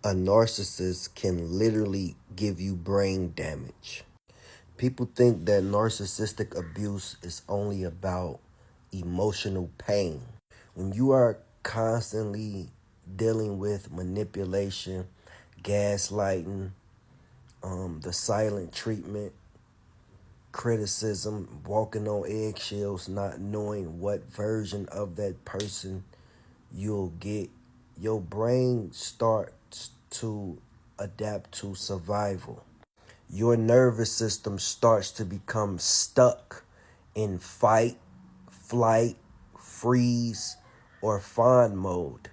A narcissist can literally give you brain damage. People think that narcissistic abuse is only about emotional pain. When you are constantly dealing with manipulation, gaslighting, the silent treatment, criticism, walking on eggshells, not knowing what version of that person you'll get, your brain starts to adapt to survival. Your nervous system starts to become stuck in fight, flight, freeze, or fawn mode.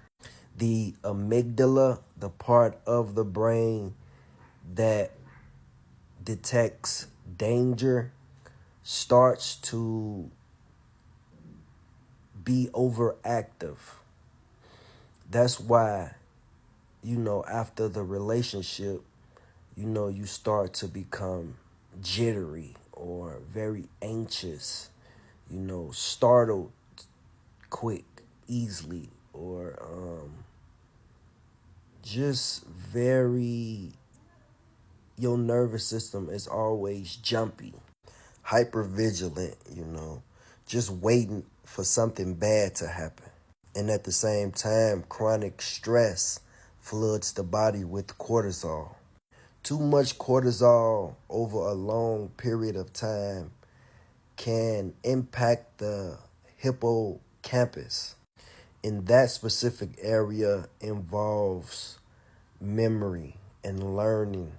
The amygdala, the part of the brain that detects danger, starts to be overactive. That's why, after the relationship, you start to become jittery or very anxious, startled quick, easily, or just very, your nervous system is always jumpy, hyper vigilant, just waiting for something bad to happen. And at the same time, chronic stress floods the body with cortisol. Too much cortisol over a long period of time can impact the hippocampus. In that specific area involves memory and learning.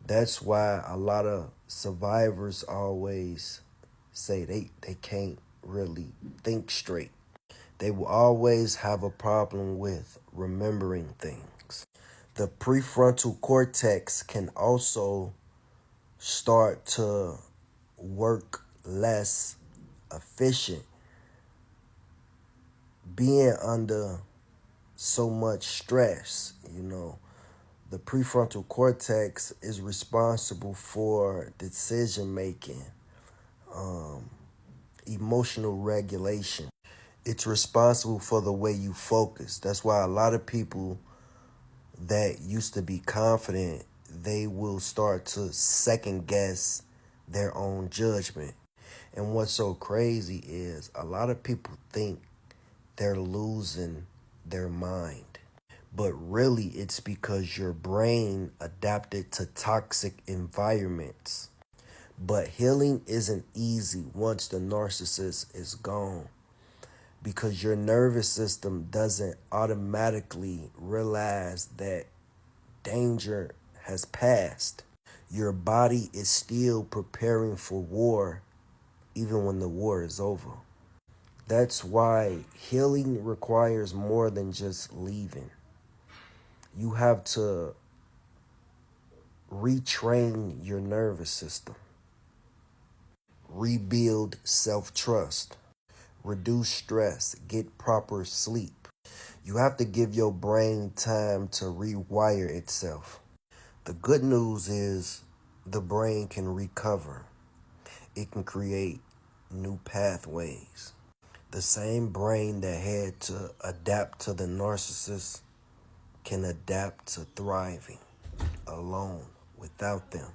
That's why a lot of survivors always say they can't really think straight. They will always have a problem with remembering things. The prefrontal cortex can also start to work less efficient. Being under so much stress, the prefrontal cortex is responsible for decision making, emotional regulation. It's responsible for the way you focus. That's why a lot of people that used to be confident, they will start to second guess their own judgment. And what's so crazy is a lot of people think they're losing their mind. But really, it's because your brain adapted to toxic environments. But healing isn't easy once the narcissist is gone, because your nervous system doesn't automatically realize that danger has passed. Your body is still preparing for war even when the war is over. That's why healing requires more than just leaving. You have to retrain your nervous system, rebuild self-trust, reduce stress, get proper sleep. You have to give your brain time to rewire itself. The good news is the brain can recover. It can create new pathways. The same brain that had to adapt to the narcissist can adapt to thriving alone without them.